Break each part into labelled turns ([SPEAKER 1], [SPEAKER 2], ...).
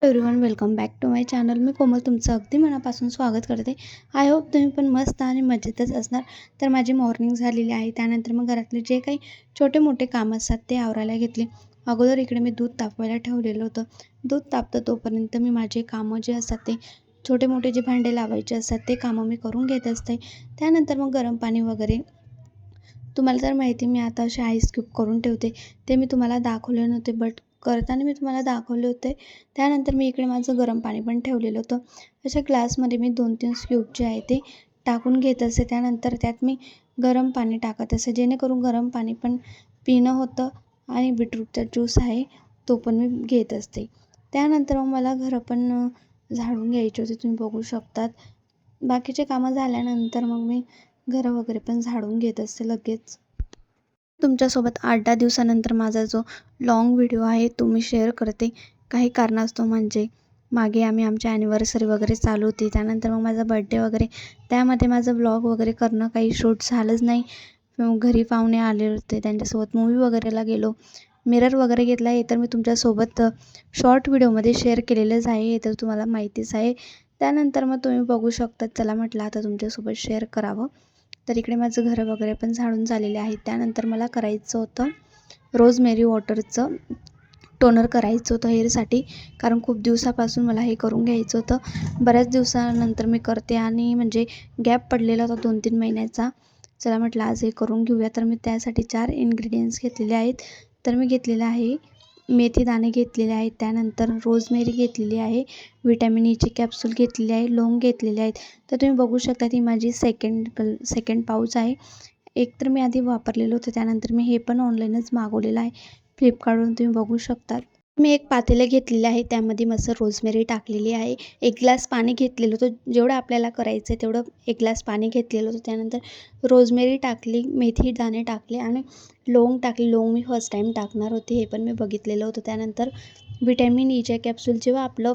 [SPEAKER 1] Everyone welcome back to my channel. मी कोमल तुमचं अगदी मनापासून स्वागत करते. आय होप तुम्ही पण मस्त आणि मजेतच असणार. तर माझी मॉर्निंग झालेली आहे. त्यानंतर मग घरातले जे काही छोटे मोठे कामं असतात ते आवरायला घेतले. अगोदर इकडे मी दूध तापवायला ठेवलेलं होतं. दूध तापतं तोपर्यंत मी माझे कामं जे असतात ते छोटे मोठे जे भांडे लावायचे असतात ते कामं मी करून घेत असते. त्यानंतर मग गरम पाणी वगैरे तुम्हाला तर माहिती मी आता असे आईस क्यूब करून ठेवते. ते मी तुम्हाला दाखवले नव्हते बट करताना मी तुम्हाला दाखवले होते. त्यानंतर मी इकडे माझं गरम पाणी पण ठेवलेलं होतं. अशा ग्लासमध्ये मी 2-3 क्यूब जे आहे ते टाकून घेत असते. त्यानंतर त्यात मी गरम पाणी टाकत असते जेणेकरून गरम पाणी पण पिणं होतं आणि बीटरूटचा ज्यूस आहे तो पण मी घेत असते. त्यानंतर मग मला घरं पण झाडून घ्यायचे होते. तुम्ही बघू शकतात. बाकीचे कामं झाल्यानंतर मग मी घरं वगैरे पण झाडून घेत असते लगेच. तुमच्यासोबत 8-10 दिवसानंतर माझा जो लाँग व्हिडिओ आहे तो मी शेअर करते. काही कारणास्तव म्हणजे मागे आमची ॲनिव्हर्सरी वगैरे चालू होती. त्यानंतर मग माझा बर्थडे वगैरे त्यामध्ये माझं व्लॉग वगैरे करणं काही शूट झालंच नाही. घरी पाहुणे आले होते त्यांच्यासोबत मूव्ही वगैरेला गेलो. मिरर वगैरे घेतला हे तर मी तुमच्यासोबत शॉर्ट व्हिडिओमध्ये शेअर केलेलंच आहे. हे तर तुम्हाला माहितीच आहे. त्यानंतर मग तुम्ही बघू शकता. चला म्हटलं आता तुमच्यासोबत शेअर करावं. तर इकडे माझं घरं वगैरे पण झाडून झालेले आहेत. त्यानंतर मला करायचं होतं रोजमेरी वॉटरचं टोनर करायचं होतं हेअरसाठी. कारण खूप दिवसापासून मला हे करून घ्यायचं होतं. बऱ्याच दिवसानंतर मी करते आणि म्हणजे गॅप पडलेला होता 2-3 महिन्याचा. चला म्हटलं आज हे करून घेऊया. तर मी त्यासाठी 4 इन्ग्रेडियंट्स घेतलेले आहेत. तर मी घेतलेलं आहे मेथी दाणे घेतलेले आहेत. त्यानंतर रोजमेरी घेतलेली आहे. व्हिटॅमिन ईची कॅप्सूल घेतलेली आहे. लवंग घेतलेले आहेत. तर तुम्ही बघू शकता ती माझी सेकंड पाऊच आहे. एक तर मी आधी वापरलेलं होतं. त्यानंतर मी हे पण ऑनलाईनच मागवलेलं आहे फ्लिपकार्टवरून. तुम्ही बघू शकता. मी एक पातेलं घेतलेलं आहे. त्यामध्ये मस्त रोजमेरी टाकलेली आहे. 1 ग्लास पाणी घेतलेलं होतं. जेवढं आपल्याला करायचं आहे तेवढं 1 ग्लास पाणी घेतलेलं होतं. त्यानंतर रोजमेरी टाकली, मेथी दाणे टाकले आणि लवंग टाकली. लवंग मी फर्स्ट टाईम टाकणार होते. हे पण मी बघितलेलं होतं. त्यानंतर व्हिटॅमिन ईच्या कॅप्सूल जेव्हा आपलं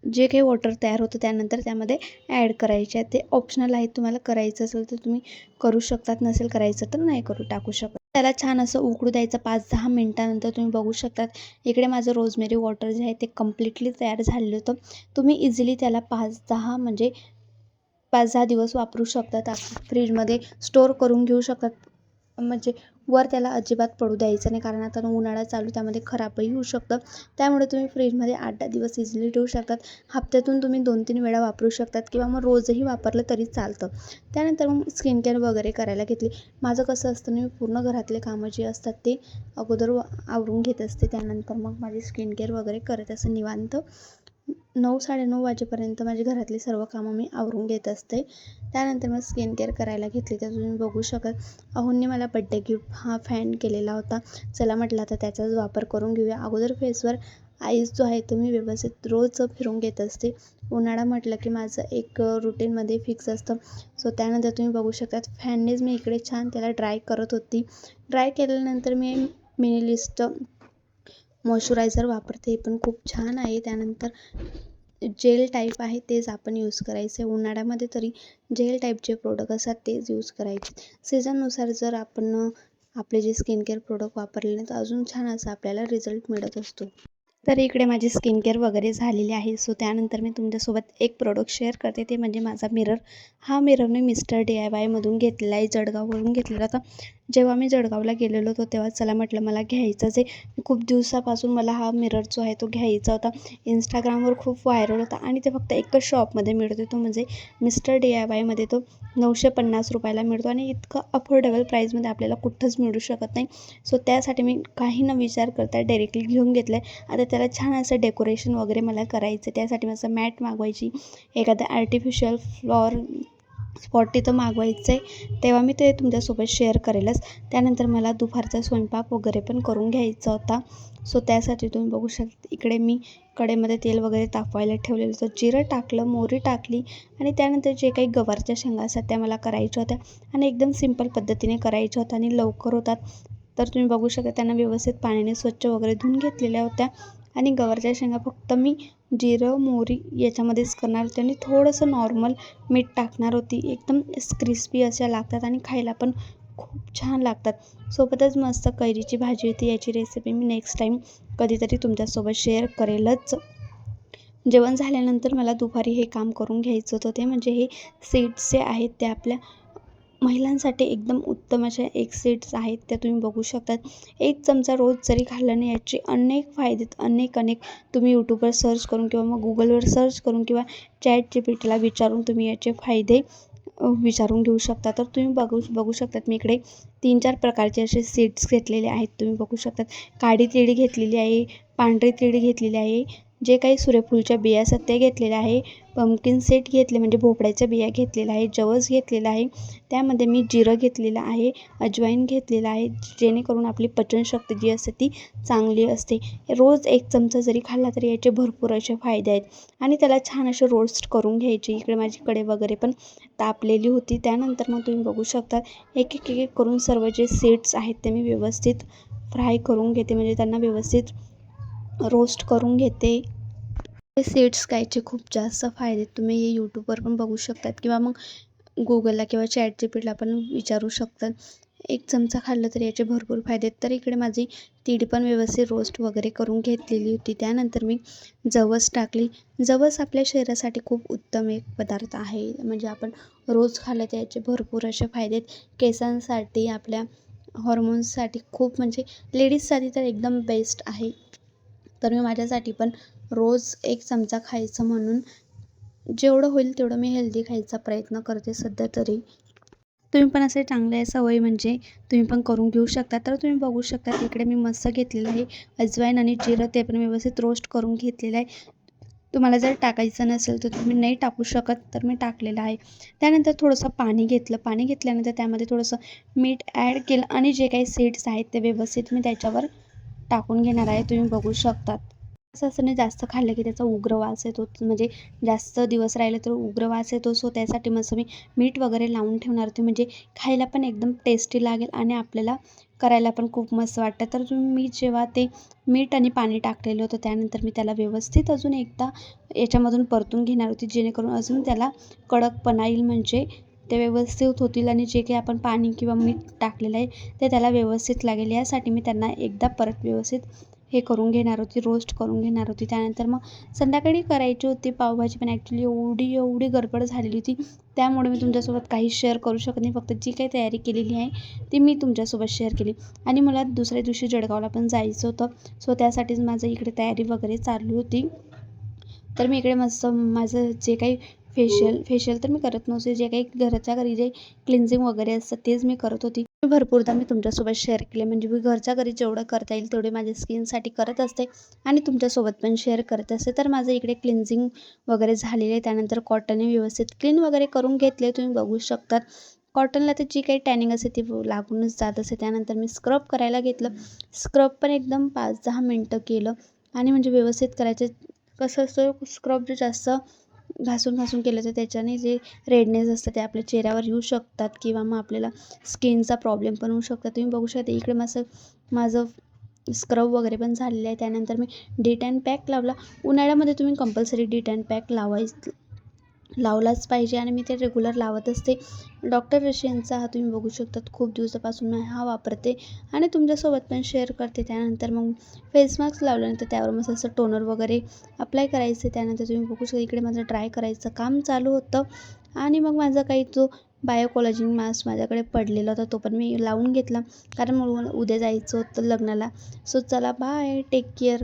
[SPEAKER 1] जे काही वॉटर तयार होतं त्यानंतर त्यामध्ये ॲड करायचे आहे. ते ऑप्शनल आहे. तुम्हाला करायचं असेल तर तुम्ही करू शकतात. नसेल करायचं तर नाही टाकू शकत. त्याला छान असं उकळू द्यायचं 5-10 मिनिटानंतर. तुम्ही बघू शकतात इकडे माझं रोजमेरी वॉटर जे आहे ते कम्प्लिटली तयार झालेलं होतं. तुम्ही इझिली त्याला 5-10 म्हणजे 5-10 दिवस वापरू शकतात. फ्रीजमध्ये स्टोअर करून घेऊ शकतात. म्हणजे वर त्याला अजिबात पडू द्यायचं नाही. कारण आता उन्हाळा चालू त्यामध्ये खराबही होऊ शकतं. त्यामुळे तुम्ही फ्रीजमध्ये 8-10 दिवस इझिली ठेवू शकतात. हप्त्यातून तुम्ही 2-3 वेळा वापरू शकतात किंवा मग रोजही वापरलं तरी चालतं. त्यानंतर मग स्किन केअर वगैरे करायला घेतली. माझं कसं असतं मी पूर्ण घरातले कामं जे असतात ते अगोदर आवरून घेत असते. त्यानंतर मग माझी स्किन केअर वगैरे करत असं निवांत 9-9:30 वाजेपर्यंत माझी घरातली सर्व कामं मी आवरून घेत असते. त्यानंतर मग स्किन केअर करायला घेतली. तर तुम्ही बघू शकाल अहोंनी मला बड्डे गिफ्ट हा फॅन केलेला होता. चला म्हटलं आता त्याचाच वापर करून घेऊया. अगोदर फेसवर आईस जो आहे तो मी व्यवस्थित रोज फिरून घेत असते. उन्हाळा म्हटलं की माझं एक रुटीनमध्ये फिक्स असतं. सो त्यानंतर तुम्ही बघू शकतात फॅननेच मी इकडे छान त्याला ड्राय करत होती. ड्राय केल्यानंतर मी मिनिलिस्ट मॉइश्चरायझर वापरते. हे पण खूप छान आहे. त्यानंतर जेल टाईप आहे तेच आपण यूज करायचं आहे. उन्हाळ्यामध्ये तरी जेल टाईपचे प्रोडक्ट असतात तेच यूज करायचे. सीझननुसार जर आपण आपले जे स्किन केअर प्रोडक्ट वापरले तर अजून छान असा आपल्याला रिझल्ट मिळत असतो. तर इकडे माझी स्किन केअर वगैरे झालेली आहे. सो त्यानंतर मी तुमच्यासोबत एक प्रोडक्ट शेअर करते. ते म्हणजे माझा मिरर. हा मिरर मी मिस्टर DIYमधून घेतलेला आहे. जळगाववरून घेतलेला होता. जेव्हा मी जळगावला गेलेलो होतो तेव्हा चला म्हटलं मला घ्यायचाच आहे. खूप दिवसापासून मला हा मिरर जो आहे तो घ्यायचा होता. इंस्टाग्रामवर खूप व्हायरल होता आणि ते फक्त एकच शॉपमध्ये मिळतो. तो म्हणजे मिस्टर DIYमध्ये तो 950 रुपयाला मिळतो आणि इतकं अफोर्डेबल प्राईजमध्ये आपल्याला कुठंच मिळू शकत नाही. सो त्यासाठी मी काही न विचार करता डायरेक्टली घेऊन घेतलं आहे. आता त्याला छान असं डेकोरेशन वगैरे मला करायचं. त्यासाठी माझं मॅट मागवायची. एखादं आर्टिफिशियल फ्लॉवर स्पॉट तिथं मागवायचं आहे. तेव्हा मी ते तुमच्यासोबत शेअर करेलच. त्यानंतर मला दुपारचा स्वयंपाक वगैरे पण करून घ्यायचा होता. सो त्यासाठी तुम्ही बघू शकता इकडे मी कढईमध्ये तेल वगैरे तापवायला ठेवलेलं होतं. जिरं टाकलं, मोहरी टाकली आणि त्यानंतर जे काही गवारच्या शेंगा असतात त्या मला करायच्या होत्या आणि एकदम सिंपल पद्धतीने करायच्या होत्या आणि लवकर होतात. तर तुम्ही बघू शकता त्यांना व्यवस्थित पाण्याने स्वच्छ वगैरे धुवून घेतलेल्या होत्या आणि गवारच्या शेंगा फक्त मी जिरं, मोहरी याच्यामध्येच करणार होते आणि थोडंसं नॉर्मल मीठ टाकणार होती. एकदम क्रिस्पी अशा लागतात आणि खायला पण खूप छान लागतात. सोबतच मस्त कैरीची भाजी होती. याची रेसिपी मी नेक्स्ट टाईम कधीतरी तुमच्यासोबत शेअर करेलच. जेवण झाल्यानंतर मला दुपारी हे काम करून घ्यायचं होतं, ते म्हणजे हे सीड्स जे आहेत ते आपल्या महिलांसाठी एकदम उत्तम अशा एक सीड्स आहेत, त्या तुम्ही बघू शकतात. 1 चमचा रोज जरी खाल्ल्याने याचे अनेक फायदे अनेक तुम्ही यूट्यूबवर सर्च करून किंवा मग गुगलवर सर्च करून किंवा ChatGPTला विचारून तुम्ही याचे फायदे विचारून घेऊ शकता. तर तुम्ही बघू शकतात, मी इकडे 3-4 प्रकारचे असे सीड्स घेतलेले आहेत. तुम्ही बघू शकतात, काळी तिळी घेतलेली आहे, पांढरी तिळी घेतलेली आहे, जे काही सूर्यफूलच्या बिया असतात ते घेतलेले आहे, पंपकिन सीड घेतले म्हणजे भोपळ्याच्या बिया घेतलेल्या आहे, जवस घेतलेला आहे, त्यामध्ये मी जिरं घेतलेलं आहे, अजवाईन घेतलेलं आहे, जेणेकरून आपली पचनशक्ती जी असते ती चांगली असते. रोज 1 चमचा जरी खाल्ला तरी याचे भरपूर असे फायदे आहेत. आणि त्याला छान असे रोस्ट करून घ्यायचे. इकडे माझी कढई वगैरे पण तापलेली होती. त्यानंतर मग तुम्ही बघू शकता, एक करून सर्व जे सीड्स आहेत ते मी व्यवस्थित फ्राय करून घेते, म्हणजे त्यांना व्यवस्थित रोस्ट करून घेते. हे सीड्स खायचे खूप जास्त फायदे आहेत. तुम्ही हे यूट्यूबवर पण बघू शकतात किंवा मग गुगलला किंवा ChatGPTला पण विचारू शकतात. 1 चमचा खाल्लं तर याचे भरपूर फायदे आहेत. तर इकडे माझी तीळ पण व्यवस्थित रोस्ट वगैरे करून घेतलेली होती. त्यानंतर मी जवस टाकली. जवस आपल्या शरीरासाठी खूप उत्तम एक पदार्थ आहे. म्हणजे आपण रोज खाल्लं तर याचे भरपूर असे फायदे आहेत. केसांसाठी, आपल्या हॉर्मोन्ससाठी खूप म्हणजे लेडीजसाठी तर एकदम बेस्ट आहे. तर मी माझ्यासाठी पण रोज 1 चमचा खायचं म्हणून जेवढं होईल तेवढं मी हेल्दी खायचा प्रयत्न करते सध्या तरी. तुम्ही पण असे चांगल्या सवयी म्हणजे तुम्ही पण करून घेऊ शकता. तर तुम्ही बघू शकता, इकडे मी मस्त घेतलेलं आहे अजवाईन आणि जिरं, ते पण व्यवस्थित रोस्ट करून घेतलेलं आहे. तुम्हाला जर टाकायचं नसेल तर तुम्ही नाही टाकू शकत, तर मी टाकलेलं आहे. त्यानंतर थोडंसं पाणी घेतलं. पाणी घेतल्यानंतर त्यामध्ये थोडंसं मीठ ॲड केलं आणि जे काही सीड्स आहेत ते व्यवस्थित मी त्याच्यावर टाकून घेणार आहे. तुम्ही बघू शकतात. असं नाही जास्त खाल्लं की त्याचा उग्र वास येतो, म्हणजे जास्त दिवस राहिलं तर उग्र वास येतो. सो त्यासाठी मस्त मी मीठ वगैरे लावून ठेवणार होते, म्हणजे खायला पण एकदम टेस्टी लागेल आणि आपल्याला करायला पण खूप मस्त वाटतं. तर मी जेव्हा ते मीठ आणि पाणी टाकलेलं होतं त्यानंतर मी त्याला व्यवस्थित अजून एकदा याच्यामधून परतून घेणार होती, जेणेकरून अजून त्याला कडकपणा येईल, म्हणजे ते व्यवस्थित होतील आणि जे काही आपण पाणी किंवा मीठ टाकलेलं आहे ते त्याला व्यवस्थित लागेल. यासाठी मी त्यांना एकदा परत व्यवस्थित हे करून घेणार होती, रोस्ट करून घेणार होती. त्यानंतर मग संध्याकाळी करायची होती पावभाजी, पण ॲक्च्युली एवढी गडबड झालेली होती, त्यामुळे मी तुमच्यासोबत काही शेअर करू शकत नाही. फक्त जी काही तयारी केलेली आहे ती मी तुमच्यासोबत शेअर केली. आणि मला दुसऱ्या दिवशी जळगावला पण जायचं होतं, सो त्यासाठीच माझं इकडे तयारी वगैरे चालू होती. तर मी इकडे मस्त माझं जे काही फेशियल तर मी करत नव्हते, जे काही घरच्या घरी जे क्लिन्झिंग वगैरे असतं तेच मी करत होती. भरपूरदा मी तुमच्यासोबत शेअर केले, म्हणजे मी घरच्या घरी जेवढं करता येईल तेवढे माझ्या स्किनसाठी करत असते आणि तुमच्यासोबत पण शेअर करत असते. तर माझं इकडे क्लिन्झिंग वगैरे झालेले आहे. त्यानंतर कॉटनने व्यवस्थित क्लीन वगैरे करून घेतले. तुम्ही बघू शकतात, कॉटनला तर जी काही टॅनिंग असते ती लागूनच जात असते. त्यानंतर मी स्क्रब करायला घेतलं. स्क्रब पण एकदम 5-10 मिनटं केलं आणि म्हणजे व्यवस्थित करायचं. कसं असतं, स्क्रब जे जास्त घासून केलं तर त्याच्याने जे रेडनेस असतं ते आपल्या चेहऱ्यावर येऊ शकतात किंवा मग आपल्याला स्किनचा प्रॉब्लेम पण होऊ शकतात. तुम्ही बघू शकता, इकडे माझं स्क्रब वगैरे पण झालेलं आहे. त्यानंतर मी डे-टॅन पॅक लावला. उन्हाळ्यामध्ये तुम्ही कंपल्सरी डे-टॅन पॅक लावलाच पाहिजे आणि मी ते रेग्युलर लावत असते. डॉक्टर रशियनचा हा तुम्ही बघू शकतात, खूप दिवसापासून मी हा वापरते आणि तुमच्यासोबत पण शेअर करते. त्यानंतर मग फेस मास्क लावल्यानंतर त्यावर मस्त असं टोनर वगैरे अप्लाय करायचं. त्यानंतर तुम्ही बघू शकता, इकडे माझं ड्राय करायचं काम चालू होतं आणि मग माझा काही जो बायो कोलॅजिन मास्क माझ्याकडे पडलेला होता तो पण मी लावून घेतला, कारण मला उद्या जायचं होतं लग्नाला. सो चला, बाय, टेक केअर.